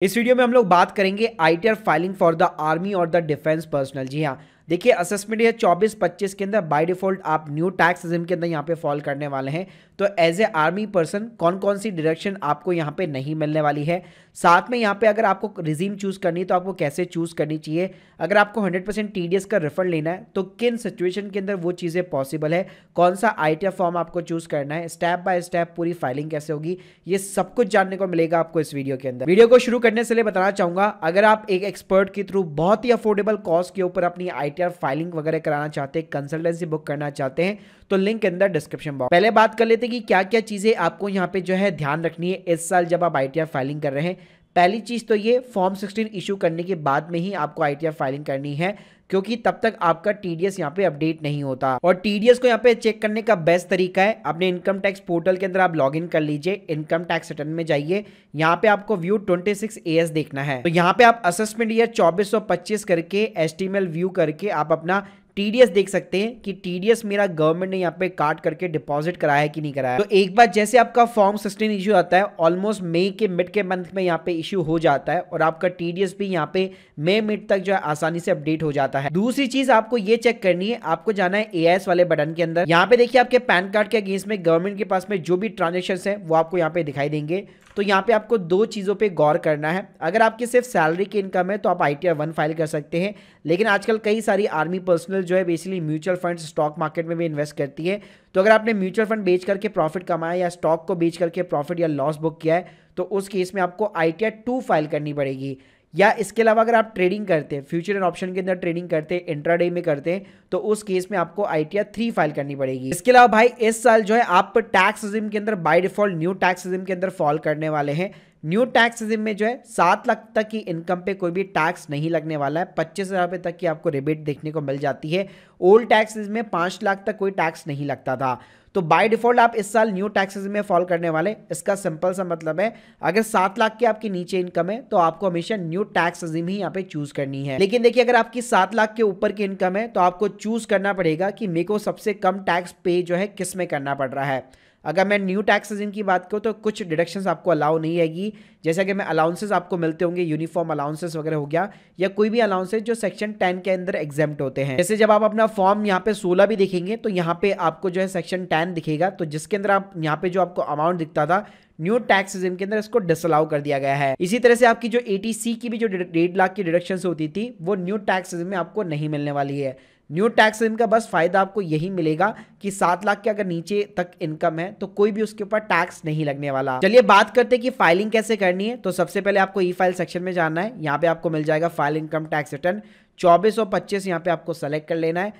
इस वीडियो में हम लोग बात करेंगे ITR filing for the army और द डिफेंस पर्सनल। जी हाँ, देखिए असेसमेंट ये 24-25 के अंदर बाय डिफॉल्ट आप न्यू टैक्स रिजिम के अंदर यहाँ पे फॉल करने वाले हैं। तो एज ए आर्मी पर्सन कौन कौन सी डायरेक्शन आपको यहाँ पे नहीं मिलने वाली है, साथ में यहाँ पे अगर आपको रिजीम चूज करनी है तो आपको कैसे चूज करनी चाहिए, अगर आपको 100% टीडीएस का रिफंड लेना है तो किन सिचुएशन के अंदर वो चीज़ें पॉसिबल है, कौन सा आईटीआर फॉर्म आपको चूज करना है, स्टेप बाय स्टेप पूरी फाइलिंग कैसे होगी, ये सब कुछ जानने को मिलेगा आपको इस वीडियो के अंदर। वीडियो को शुरू करने से पहले बताना चाहूंगा, अगर आप एक एक्सपर्ट के थ्रू बहुत ही अफोर्डेबल कॉस्ट के ऊपर अपनी आईटीआर फाइलिंग वगैरह कराना चाहते हैं, कंसल्टेंसी बुक करना चाहते हैं, तो लिंक के अंदर डिस्क्रिप्शन बॉक्स। पहले बात कर लेते हैं कि क्या क्या चीजें आपको यहाँ पे जो है ध्यान रखनी है इस साल जब आप आईटीआर फाइलिंग कर रहे हैं। पहली चीज तो ये फॉर्म 16 इशू करने के बाद में ही आपको आईटीआर फाइलिंग करनी है, क्योंकि तब तक आपका टीडीएस यहाँ पे अपडेट नहीं होता। और टीडीएस को यहाँ पे चेक करने का बेस्ट तरीका है, अपने इनकम टैक्स पोर्टल के अंदर आप लॉगिन कर लीजिए, इनकम टैक्स रिटर्न में जाइए, यहाँ पे आपको व्यू 26 AS देखना है। तो यहाँ पे आप असेसमेंट ईयर 2425 करके एस्टिमेल व्यू करके आप अपना टीडीएस देख सकते हैं कि टीडीएस मेरा गवर्नमेंट ने यहाँ पे काट करके डिपॉजिट कराया है कि नहीं कराया। तो एक बार जैसे आपका फॉर्म 16 इशू आता है, ऑलमोस्ट मई के मिड के मंथ में यहाँ पे इशू हो जाता है और आपका टीडीएस भी यहाँ पे मई मिड तक जो है आसानी से अपडेट हो जाता है। दूसरी चीज आपको ये चेक करनी है, आपको जाना है एआईएस वाले बटन के अंदर। यहाँ पे देखिए आपके पैन कार्ड के अगेंस्ट में गवर्नमेंट के पास में जो भी ट्रांजेक्शन है वो आपको यहाँ पे दिखाई देंगे। तो यहाँ पे आपको दो चीज़ों पे गौर करना है। अगर आपकी सिर्फ सैलरी की इनकम है तो आप आईटीआर 1 फाइल कर सकते हैं, लेकिन आजकल कई सारी आर्मी पर्सनल जो है basically mutual funds stock market में भी इन्वेस्ट करती है। तो अगर आपने म्यूचुअल फंड बेच करके प्रॉफिट कमाया या स्टॉक को बेच करके प्रॉफिट या लॉस बुक किया है तो उस केस में आपको आईटीआर 2 फाइल करनी पड़ेगी। या इसके अलावा अगर आप ट्रेडिंग करते हैं, फ्यूचर एंड ऑप्शन के अंदर ट्रेडिंग करते हैं, इंट्राडे में करते हैं, तो उस केस में आपको आईटीआर 3 फाइल करनी पड़ेगी। इसके अलावा भाई इस साल जो है आप टैक्स रिजिम के अंदर by default new tax regime के अंदर फॉल करने वाले हैं। न्यू टैक्स रिजिम में जो है 7 लाख तक की इनकम पे कोई भी टैक्स नहीं लगने वाला है, 25,000 रुपये तक की आपको रिबेट देखने को मिल जाती है। ओल्ड टैक्स रिजिम में 5 लाख तक कोई टैक्स नहीं लगता था। तो बाय डिफॉल्ट आप इस साल न्यू टैक्सेस में फॉल करने वाले। इसका सिंपल सा मतलब है, अगर 7 लाख के आपके नीचे इनकम है तो आपको हमेशा न्यू टैक्स रिजिम ही यहाँ पे चूज करनी है। लेकिन देखिए अगर आपकी 7 लाख के ऊपर की इनकम है तो आपको चूज करना पड़ेगा कि मेरे को सबसे कम टैक्स पे जो है किस में करना पड़ रहा है। अगर मैं न्यू टैक्स रिजिम की बात करूँ तो कुछ डिडक्शंस आपको अलाउ नहीं रहेगी, जैसे कि मैं अलाउंसेस आपको मिलते होंगे, यूनिफॉर्म अलाउंसेस वगैरह हो गया, या कोई भी अलाउंसेस जो सेक्शन 10 के अंदर एग्जेम्प्ट होते हैं। जैसे जब आप अपना फॉर्म यहाँ पे 16 भी देखेंगे तो यहाँ पे आपको जो है सेक्शन 10 दिखेगा, तो जिसके अंदर आप यहाँ पे जो आपको अमाउंट दिखता था न्यू टैक्स रिजिम के अंदर इसको डिसअलाउ कर दिया गया है। इसी तरह से आपकी जो 80C की भी जो 1.5 लाख की डिडक्शन होती थी वो न्यू टैक्स रिजिम में आपको नहीं मिलने वाली है। न्यू टैक्स रिजिम का बस फायदा आपको यही मिलेगा कि 7 लाख के अगर नीचे तक इनकम है तो कोई भी उसके ऊपर टैक्स नहीं लगने वाला। चलिए बात करते हैं कि फाइलिंग कैसे करनी है। तो सबसे पहले आपको ई फाइल सेक्शन में जाना है, यहाँ पे आपको मिल जाएगा फाइल इनकम टैक्स रिटर्न 2425, यहाँ पे आपको सेलेक्ट कर लेना है।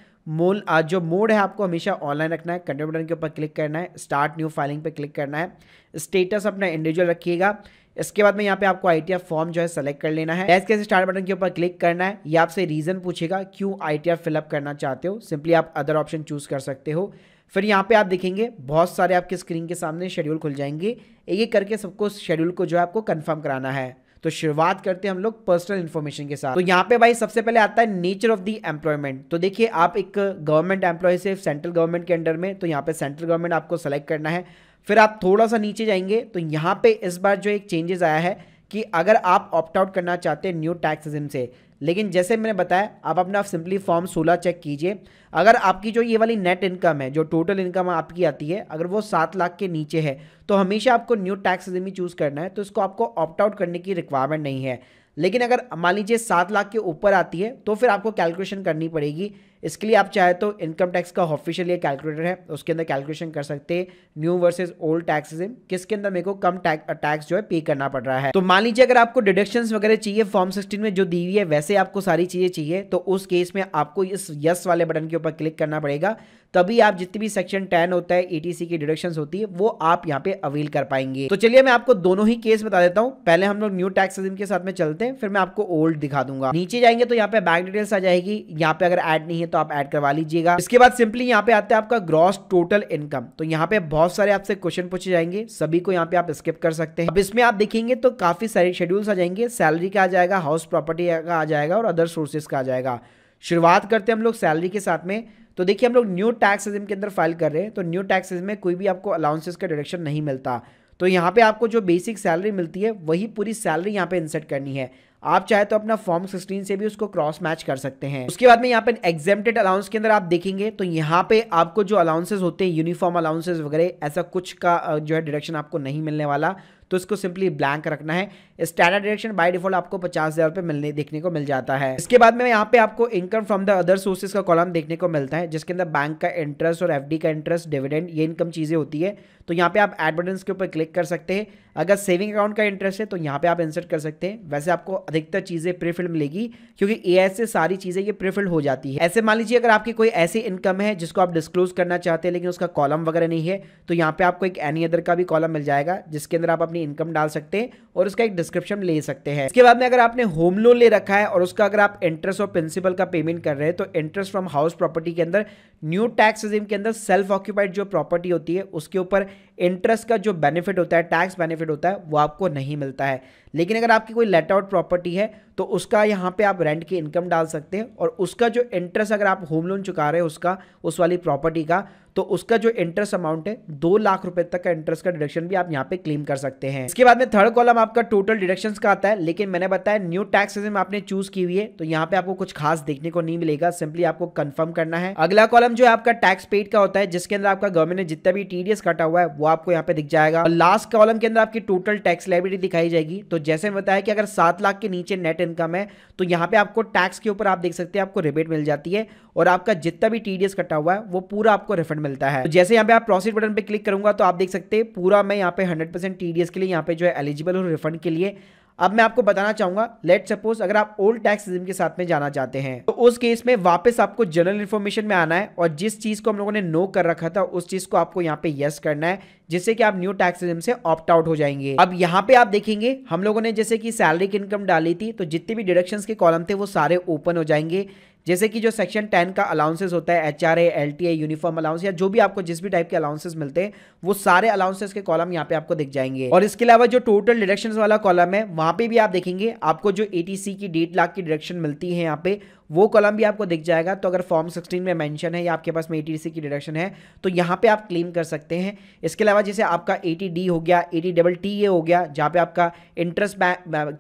जो मोड है आपको हमेशा ऑनलाइन रखना है, कंटिन्यू बटन के ऊपर क्लिक करना है, स्टार्ट न्यू फाइलिंग पे क्लिक करना है, स्टेटस अपना इंडिविजुअल रखिएगा। इसके बाद में यहाँ पे आपको आईटीआर फॉर्म जो है सेलेक्ट कर लेना है, टैक्स के स्टार्ट बटन के ऊपर क्लिक करना है। ये आपसे रीजन पूछेगा क्यों आईटीआर फिलअप करना चाहते हो, सिंपली आप अदर ऑप्शन चूज कर सकते हो। फिर यहाँ पे आप देखेंगे बहुत सारे आपके स्क्रीन के सामने शेड्यूल खुल जाएंगे, एक एक करके सबको शेड्यूल को जो है आपको कंफर्म कराना है। तो शुरुआत करते हैं हम लोग पर्सनल इन्फॉर्मेशन के साथ। तो यहाँ पे भाई सबसे पहले आता है नेचर ऑफ द एम्प्लॉयमेंट। तो देखिए आप एक गवर्नमेंट एम्प्लॉय से सेंट्रल गवर्नमेंट के अंडर में, तो यहाँ पे सेंट्रल गवर्नमेंट आपको सेलेक्ट करना है। फिर आप थोड़ा सा नीचे जाएंगे तो यहाँ पे इस बार जो एक चेंजेस आया है कि अगर आप ऑप्ट आउट करना चाहते हैं न्यू टैक्स रिजिम से, लेकिन जैसे मैंने बताया आप अपना सिंपली फॉर्म 16 चेक कीजिए। अगर आपकी जो ये वाली नेट इनकम है, जो टोटल इनकम आपकी आती है, अगर वो 7 लाख के नीचे है तो हमेशा आपको न्यू टैक्स रिजिम ही चूज करना है, तो इसको आपको ऑप्ट आउट करने की रिक्वायरमेंट नहीं है। लेकिन अगर मान लीजिए 7 लाख के ऊपर आती है तो फिर आपको कैलकुलेशन करनी पड़ेगी। इसके लिए आप चाहे तो इनकम टैक्स का ऑफिशियल ये कैलकुलेटर है, उसके अंदर कैलकुलेशन कर सकते हैं new versus old tax regime, किसके अंदर मेरे को कम टैक्स जो है पे करना पड़ रहा है। तो मान लीजिए अगर आपको डिडक्शंस वगैरह चाहिए फॉर्म 16 में जो दी हुई है वैसे आपको सारी चीजें चाहिए, तो उस केस में आपको इस यस वाले बटन के ऊपर क्लिक करना पड़ेगा, तभी आप जितनी भी सेक्शन 10 होता है, ETC की डिडक्शंस होती है, वो आप यहाँ पे अवेल कर पाएंगे। तो चलिए मैं आपको दोनों ही केस बता देता हूँ। पहले हम लोग न्यू टैक्स रिजिम के साथ में चलते हैं, फिर मैं आपको ओल्ड दिखा दूंगा। नीचे जाएंगे तो यहाँ पे बैंक डिटेल्स आ जाएगी, यहाँ पे अगर ऐड नहीं है तो आप ऐड करवा लीजिएगा। इसके बाद सिंपली यहाँ पे आता है आपका ग्रॉस टोटल इनकम। तो यहाँ पे बहुत सारे आपसे क्वेश्चन पूछे जाएंगे, सभी को यहाँ पे आप स्किप कर सकते हैं। अब इसमें आप देखेंगे तो काफी सारे शेड्यूल्स आ जाएंगे, सैलरी का आ जाएगा, हाउस प्रॉपर्टी का आ जाएगा और अदर सोर्सेज का आ जाएगा। शुरुआत करते हैं हम लोग सैलरी के साथ में। तो देखिए हम लोग न्यू टैक्स रिजिम के अंदर फाइल कर रहे हैं, तो न्यू टैक्स रिजिम में कोई भी आपको अलाउंसेस का डिडक्शन नहीं मिलता। तो यहाँ पे आपको जो बेसिक सैलरी मिलती है वही पूरी सैलरी यहाँ पे इंसर्ट करनी है। आप चाहे तो अपना फॉर्म 16 से भी उसको क्रॉस मैच कर सकते हैं। उसके बाद में यहाँ पे एग्जेम्प्टेड अलाउंस के अंदर आप देखेंगे तो यहाँ पे आपको जो अलाउंसेस होते हैं, यूनिफॉर्म अलाउंसेस वगैरह, ऐसा कुछ का जो है डिडक्शन आपको नहीं मिलने वाला, तो इसको सिंपली ब्लैंक रखना है। स्टैंडर्ड डिडक्शन बाय डिफॉल्ट आपको 50,000 रुपये मिलने देखने को मिल जाता है। इसके बाद में यहाँ पे आपको income from the other sources का कॉलम देखने को मिलता है, जिसके अंदर बैंक का इंटरेस्ट और एफडी का इंटरेस्ट, डिविडेंड, ये इनकम चीजें होती है। तो यहाँ पे आप ऐड बटन्स के ऊपर क्लिक कर सकते हैं। अगर सेविंग अकाउंट का इंटरेस्ट है तो यहाँ पे आप इंसर्ट कर सकते हैं। वैसे आपको अधिकतर चीजें प्रीफिल्ड मिलेगी, क्योंकि एएस से सारी चीजें ये प्रीफिल्ड हो जाती है। ऐसे मान लीजिए अगर आपकी कोई ऐसी इनकम है जिसको आप डिस्क्लोज करना चाहते हैं लेकिन उसका कॉलम वगैरह नहीं है, तो यहाँ पे आपको एक एनी अदर का भी कॉलम मिल जाएगा, जिसके अंदर आप अपनी इनकम डाल सकते हैं और उसका एक डिस्क्रिप्शन ले सकते हैं। इसके बाद में अगर आपने होम लोन ले रखा है और उसका अगर आप इंटरेस्ट और प्रिंसिपल का पेमेंट कर रहे हैं, तो इंटरेस्ट फ्रॉम हाउस प्रॉपर्टी के अंदर न्यू टैक्स रेजिम के अंदर सेल्फ ऑक्यूपाइड जो प्रॉपर्टी होती है उसके ऊपर इंटरेस्ट का जो बेनिफिट होता है, टैक्स बेनिफिट होता है, वो आपको नहीं मिलता है। लेकिन अगर आपकी कोई लेट आउट प्रॉपर्टी है तो उसका यहाँ पे आप रेंट की इनकम डाल सकते हैं और उसका जो इंटरेस्ट अगर आप होम लोन चुका रहे हैं उसका, उस वाली प्रॉपर्टी का, तो उसका जो इंटरेस्ट अमाउंट है 2 लाख रुपए तक का इंटरेस्ट का डिडक्शन भी आप यहाँ पे क्लेम कर सकते हैं। इसके बाद में थर्ड कॉलम आपका टोटल डिडक्शंस का आता है, लेकिन मैंने बताया न्यू टैक्स रेजिम आपने चूज की हुई है तो यहाँ पे आपको कुछ खास देखने को नहीं मिलेगा, सिंपली आपको कंफर्म करना है। अगला कॉलम जो है आपका टैक्स पेड का होता है, जिसके अंदर आपका गवर्नमेंट ने जितना भी टीडीएस काटा हुआ है वो आपको यहाँ पे दिख जाएगा। और लास्ट कॉलम के अंदर आपकी टोटल टैक्स लायबिलिटी दिखाई जाएगी। तो जैसे मैं बताया कि अगर 7 लाख के नीचे नेट इनकम है तो यहाँ पे आपको टैक्स के ऊपर आप देख सकते हैं आपको रिबेट मिल जाती है और आपका जितना भी टीडीएस कटा हुआ है वो पूरा आपको रिफंड मिलता है। तो जैसे यहाँ पे आप प्रोसीड बटन पे क्लिक करूंगा तो आप देख सकते हैं पूरा मैं यहाँ पे 100% टीडीएस के लिए यहाँ पे जो है एलिजिबल हूँ रिफंड के लिए। अब मैं आपको बताना चाहूंगा, लेट सपोज अगर आप ओल्ड टैक्स रेजिम के साथ में जाना चाहते हैं तो उस केस में वापस आपको जनरल इन्फॉर्मेशन में आना है और जिस चीज को हम लोगों ने नो कर रखा था उस चीज को आपको यहाँ पे यस करना है, जिससे कि आप न्यू टैक्स रेजिम से ऑप्ट आउट हो जाएंगे। अब यहाँ पे आप देखेंगे हम लोगों ने जैसे कि सैलरी की इनकम डाली थी तो जितने भी डिडक्शंस के कॉलम थे वो सारे ओपन हो जाएंगे। जैसे कि जो सेक्शन 10 का अलाउंसेस होता है, एचआरए, एलटीए, यूनिफॉर्म अलाउंस या जो भी आपको जिस भी टाइप के अलाउंसेस मिलते हैं वो सारे अलाउंसेस के कॉलम यहाँ पे आपको दिख जाएंगे। और इसके अलावा जो टोटल डिडक्शंस वाला कॉलम है वहां पे भी आप देखेंगे आपको जो एटीसी की 1.5 लाख की डिडक्शन मिलती है यहाँ पे वो कॉलम भी आपको दिख जाएगा। तो अगर फॉर्म 16 में मेंशन है या आपके पास में एटीसी की डिडक्शन है तो यहाँ पे आप क्लेम कर सकते हैं। इसके अलावा जैसे आपका 80D हो गया, 80TT हो गया, जहाँ पे आपका इंटरेस्ट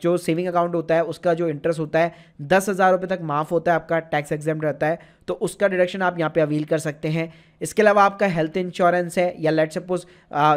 जो सेविंग अकाउंट होता है उसका जो इंटरेस्ट होता है 10,000 रुपये तक माफ होता है, आपका टैक्स एग्जेम्प्ट रहता है, तो उसका डिडक्शन आप यहाँ पे अवील कर सकते हैं। इसके अलावा आपका हेल्थ इंश्योरेंस है या let suppose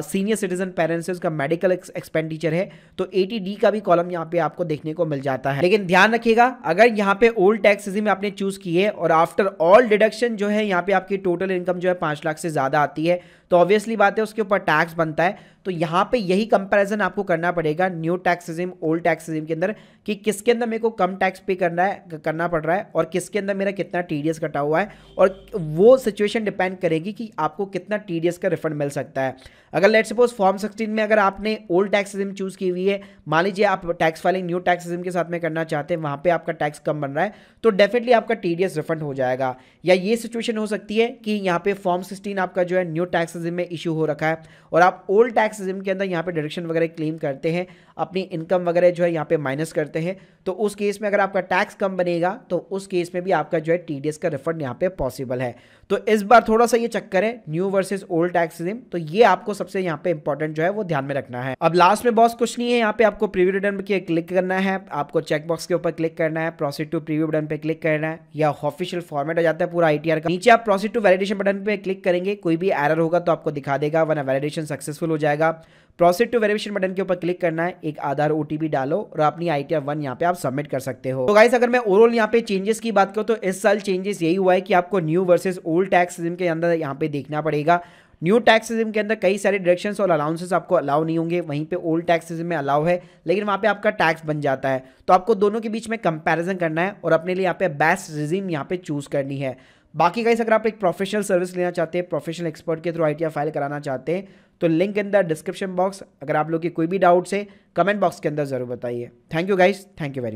senior citizen parents है उसका मेडिकल एक्सपेंडिचर है तो 80D का भी कॉलम यहाँ पे आपको देखने को मिल जाता है। लेकिन ध्यान रखिएगा अगर यहाँ पे ओल्ड टैक्स रेजिम आपने चूज की है और आफ्टर ऑल डिडक्शन जो है यहाँ पे आपकी टोटल इनकम जो है 5 लाख से ज्यादा आती है तो ऑब्वियसली बात है उसके ऊपर टैक्स बनता है। तो यहाँ पे यही कंपैरिजन आपको करना पड़ेगा new tax regime old tax regime के अंदर कि किसके अंदर मेरे को कम टैक्स पे करना पड़ रहा है और किसके अंदर मेरा कितना टीडीएस कटा हुआ है, और वो सिचुएशन डिपेंड करेगी कि आपको कितना टीडीएस का रिफंड मिल सकता है। अगर लेट सपोज फॉर्म 16 में अगर आपने ओल्ड टैक्स रेजिम चूज की हुई है, मान लीजिए आप tax filing new tax regime के साथ में करना चाहते हैं, वहां पे आपका टैक्स कम बन रहा है तो डेफिनेटली आपका टीडीएस रिफंड हो जाएगा। या ये सिचुएशन हो सकती है कि यहाँ पे फॉर्म 16 आपका जो है न्यू टैक्स रेजिम में इशू हो रखा है और आप ओल्ड टैक्स रेजिम के अंदर यहाँ पे डिडक्शन वगैरह क्लेम करते हैं, अपनी इनकम वगैरह जो है यहाँ पे माइनस करते हैं, तो उस केस में अगर आपका टैक्स कम बनेगा तो उस केस में भी आपका जो है टीडीएस का रिफंड यहाँ पे पॉसिबल है। तो इस बार थोड़ा सा ये चक्कर है new versus old tax regime, तो ये आपको सबसे यहाँ पे इंपॉर्टेंट जो है वो ध्यान में रखना है। अब लास्ट में बॉस कुछ नहीं है, यहाँ पे आपको प्रीव्यू रिटर्न पे क्लिक करना है, आपको चेकबॉक्स के ऊपर क्लिक करना है, प्रोसीड टू प्रीव्यू बटन पे क्लिक करना है, या ऑफिशियल फॉर्मेट आ जाता है पूरा आईटीआर का। नीचे आप प्रोसीड टू वैलिडेशन बटन पे क्लिक करेंगे, कोई भी एरर होगा तो आपको दिखा देगा, वरना वैलिडेशन सक्सेसफुल हो जाएगा। प्रोसीड टू वेरिफिकेशन बटन के ऊपर क्लिक करना है, एक आधार ओटीपी डालो और अपनी आईटीआर 1 यहाँ पे आप सबमिट कर सकते हो। तो गाइस अगर मैं ओवरऑल यहाँ पे चेंजेस की बात करूँ तो इस साल चेंजेस यही हुआ है कि आपको new versus old tax regime के अंदर यहाँ पे देखना पड़ेगा। न्यू टैक्स रेजिम के अंदर कई सारे डिडक्शंस और अलाउंसेस आपको अलाउ नहीं होंगे, वहीं पे ओल्ड टैक्स रेजिम में अलाउ है लेकिन वहाँ पे आपका टैक्स बन जाता है। तो आपको दोनों के बीच में कंपैरिजन करना है और अपने लिए यहाँ पे बेस्ट रेजिम यहाँ पे चूज करनी है। बाकी गाइस अगर आप एक प्रोफेशनल सर्विस लेना चाहते हैं, प्रोफेशनल एक्सपर्ट के थ्रू आईटीआर फाइल कराना चाहते हैं तो link in the description box. अगर आप लोग की कोई भी डाउट्स है कमेंट बॉक्स के अंदर जरूर बताइए। Thank you guys, thank you very much.